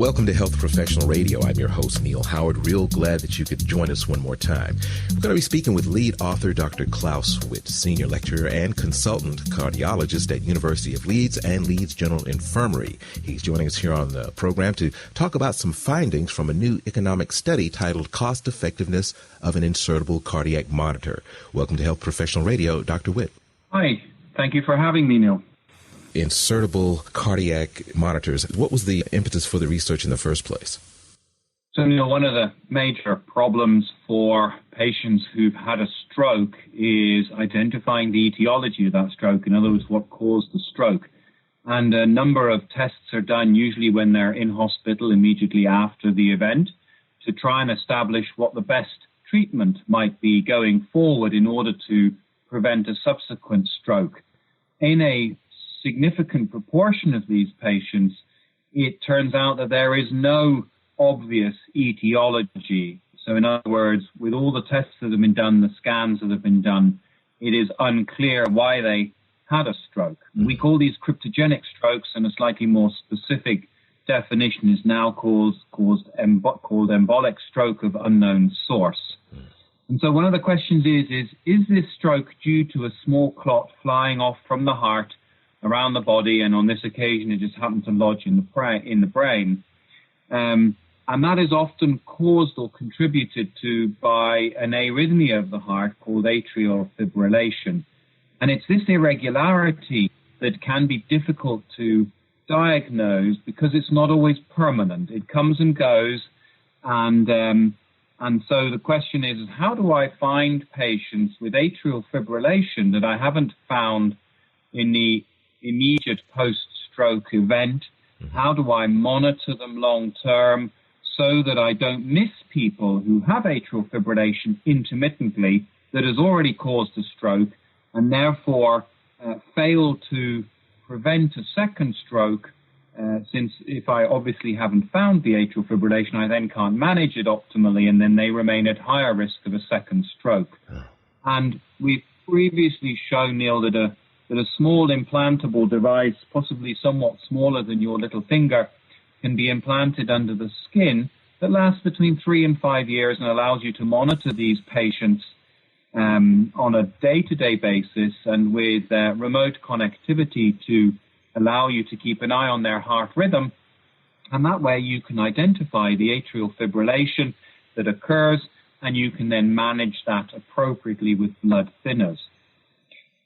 Welcome to Health Professional Radio. I'm your host, Neil Howard. Real glad that you could join us one more time. We're going to be speaking with lead author Dr. Klaus Witte, Senior Lecturer and Consultant Cardiologist at University of Leeds and Leeds General Infirmary. He's joining us here on the program to talk about some findings from a new economic study titled Cost Effectiveness of an Insertable Cardiac Monitor. Welcome to Health Professional Radio, Dr. Witte. Hi. Thank you for having me, Neil. Insertable cardiac monitors. What was the impetus for the research in the first place? So, Neil, one of the major problems for patients who've had a stroke is identifying the etiology of that stroke, in other words, what caused the stroke. And a number of tests are done, usually when they're in hospital immediately after the event, to try and establish what the best treatment might be going forward in order to prevent a subsequent stroke. In a significant proportion of these patients, it turns out that there is no obvious etiology. So in other words, with all the tests that have been done, the scans that have been done, it is unclear why they had a stroke. We call these cryptogenic strokes, and a slightly more specific definition is now called embolic stroke of unknown source. And so one of the questions is this stroke due to a small clot flying off from the heart around the body, and on this occasion it just happened to lodge in the brain? And that is often caused or contributed to by an arrhythmia of the heart called atrial fibrillation. And it's this irregularity that can be difficult to diagnose because it's not always permanent. It comes and goes, and so the question is how do I find patients with atrial fibrillation that I haven't found in the immediate post-stroke event? How do I monitor them long-term so that I don't miss people who have atrial fibrillation intermittently that has already caused a stroke and therefore fail to prevent a second stroke, since if I obviously haven't found the atrial fibrillation, I then can't manage it optimally, and then they remain at higher risk of a second stroke. And we've previously shown, Neil, that a small implantable device, possibly somewhat smaller than your little finger, can be implanted under the skin that lasts between 3 and 5 years and allows you to monitor these patients on a day-to-day basis and with remote connectivity to allow you to keep an eye on their heart rhythm. And that way you can identify the atrial fibrillation that occurs, and you can then manage that appropriately with blood thinners.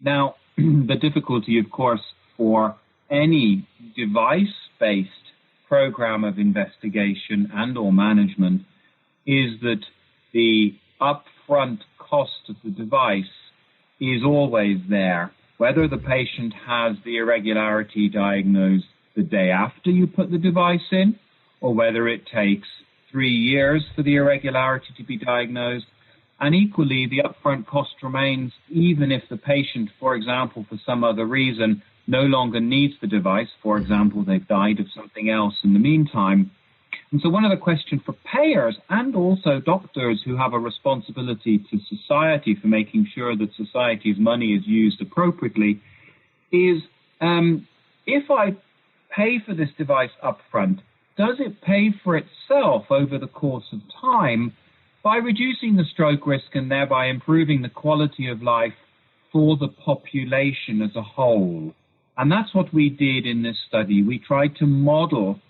Now, the difficulty, of course, for any device-based program of investigation and or management is that the upfront cost of the device is always there. Whether the patient has the irregularity diagnosed the day after you put the device in, or whether it takes 3 years for the irregularity to be diagnosed. And equally, the upfront cost remains even if the patient, for example, for some other reason, no longer needs the device. For example, they've died of something else in the meantime. And so one of the questions for payers and also doctors who have a responsibility to society for making sure that society's money is used appropriately is, if I pay for this device upfront, does it pay for itself over the course of time by reducing the stroke risk and thereby improving the quality of life for the population as a whole? And that's what we did in this study. We tried to model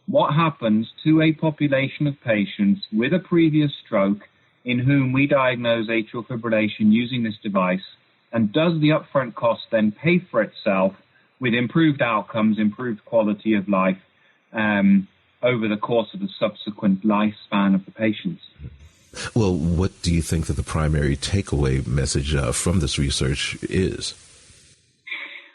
what happens to a population of patients with a previous stroke in whom we diagnose atrial fibrillation using this device, and does the upfront cost then pay for itself with improved outcomes, improved quality of life over the course of the subsequent lifespan of the patients? Well, what do you think that the primary takeaway message from this research is?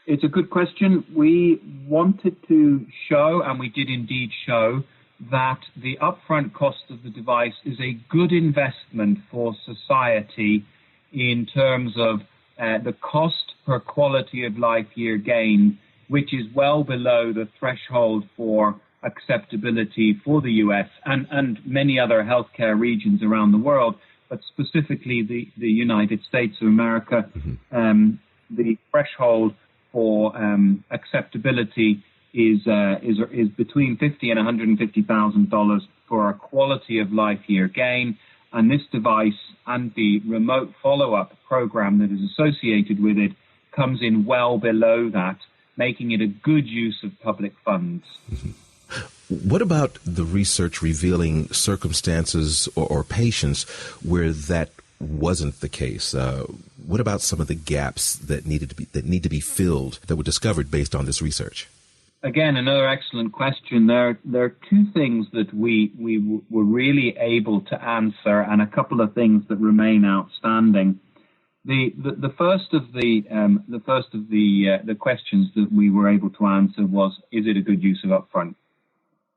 It's a good question. We wanted to show, and we did indeed show, that the upfront cost of the device is a good investment for society in terms of the cost per quality of life year gain, which is well below the threshold for acceptability for the US and many other healthcare regions around the world, but specifically the United States of America. The threshold for acceptability is between $50,000 and $150,000 for a quality of life year gain. And this device and the remote follow-up program that is associated with it comes in well below that, making it a good use of public funds. What about the research revealing circumstances or patients where that wasn't the case? What about some of the gaps that need to be filled that were discovered based on this research? Again, another excellent question. There are two things that we were really able to answer, and a couple of things that remain outstanding. The first of the questions that we were able to answer was: is it a good use of upfront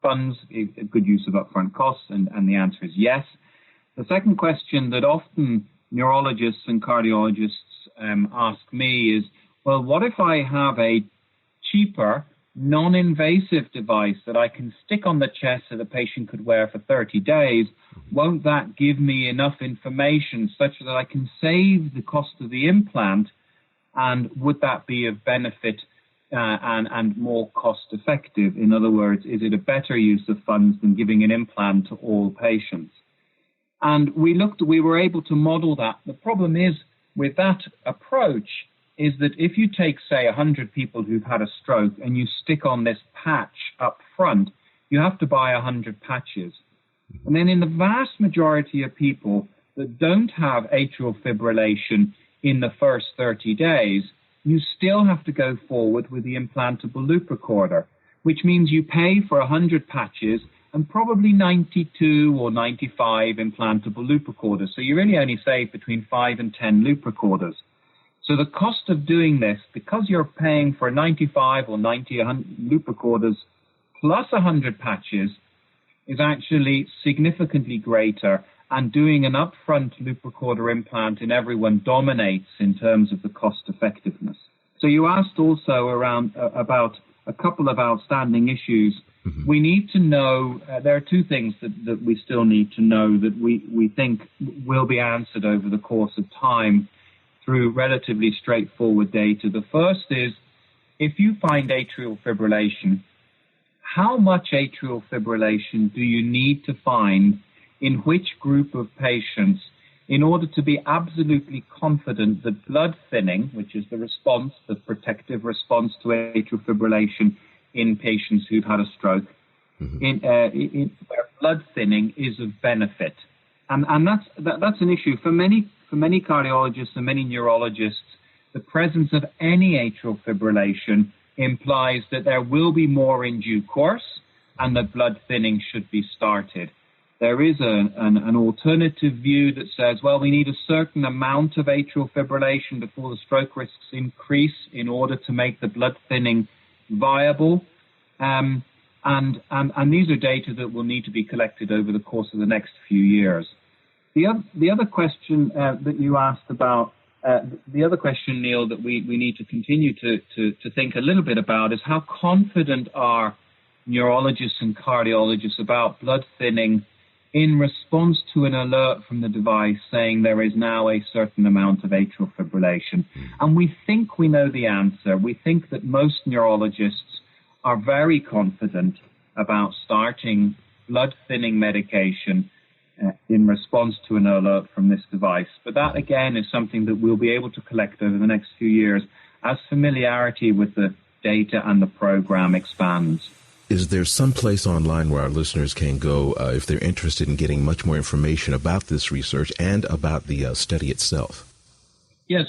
funds, a good use of upfront costs? And the answer is yes. The second question that often neurologists and cardiologists ask me is, well, what if I have a cheaper, non-invasive device that I can stick on the chest that a patient could wear for 30 days? Won't that give me enough information such that I can save the cost of the implant? And would that be of benefit and more cost effective? In other words, is it a better use of funds than giving an implant to all patients? And we were able to model that. The problem is with that approach is that if you take, say, 100 people who've had a stroke and you stick on this patch up front, you have to buy 100 patches. And then in the vast majority of people that don't have atrial fibrillation in the first 30 days, you still have to go forward with the implantable loop recorder, which means you pay for 100 patches and probably 92 or 95 implantable loop recorders. So you really only save between 5 and 10 loop recorders. So the cost of doing this, because you're paying for 95 or 90 loop recorders plus 100 patches, is actually significantly greater, and doing an upfront loop recorder implant in everyone dominates in terms of the cost effectiveness. So you asked also about a couple of outstanding issues. Mm-hmm. We need to know, there are two things that we still need to know that we think will be answered over the course of time through relatively straightforward data. The first is, if you find atrial fibrillation, how much atrial fibrillation do you need to find in which group of patients in order to be absolutely confident that blood thinning, which is the response, the protective response to atrial fibrillation in patients who've had a stroke, where blood thinning is of benefit? And that's an issue. For many cardiologists and many neurologists, the presence of any atrial fibrillation implies that there will be more in due course and that blood thinning should be started. There is an alternative view that says, well, we need a certain amount of atrial fibrillation before the stroke risks increase in order to make the blood thinning viable. And these are data that will need to be collected over the course of the next few years. The other question that you asked about, the other question, Neil, that we need to continue to think a little bit about is how confident are neurologists and cardiologists about blood thinning in response to an alert from the device saying there is now a certain amount of atrial fibrillation. And we think we know the answer. We think that most neurologists are very confident about starting blood thinning medication in response to an alert from this device. But that, again, is something that we'll be able to collect over the next few years as familiarity with the data and the program expands. Is there some place online where our listeners can go if they're interested in getting much more information about this research and about the study itself? Yes,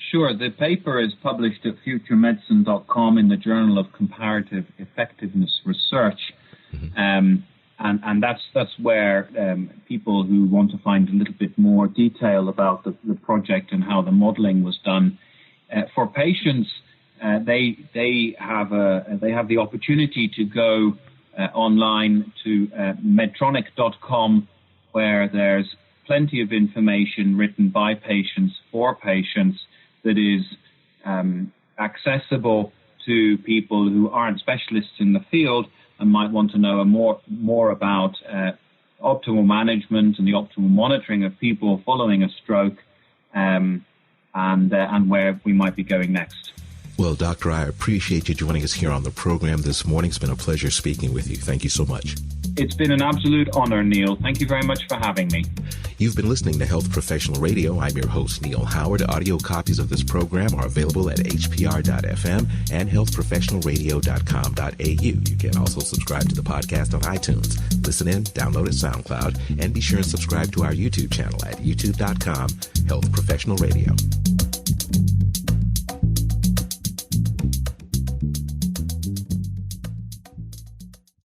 sure. The paper is published at futuremedicine.com in the Journal of Comparative Effectiveness Research. Mm-hmm. And that's where people who want to find a little bit more detail about the project and how the modeling was done. For patients, they have the opportunity to go online to medtronic.com, where there's plenty of information written by patients for patients that is accessible to people who aren't specialists in the field and might want to know more about optimal management and the optimal monitoring of people following a stroke, and where we might be going next. Well, Doctor, I appreciate you joining us here on the program this morning. It's been a pleasure speaking with you. Thank you so much. It's been an absolute honor, Neil. Thank you very much for having me. You've been listening to Health Professional Radio. I'm your host, Neil Howard. Audio copies of this program are available at hpr.fm and healthprofessionalradio.com.au. You can also subscribe to the podcast on iTunes. Listen in, download it, SoundCloud, and be sure and subscribe to our YouTube channel at youtube.com, Health Professional Radio.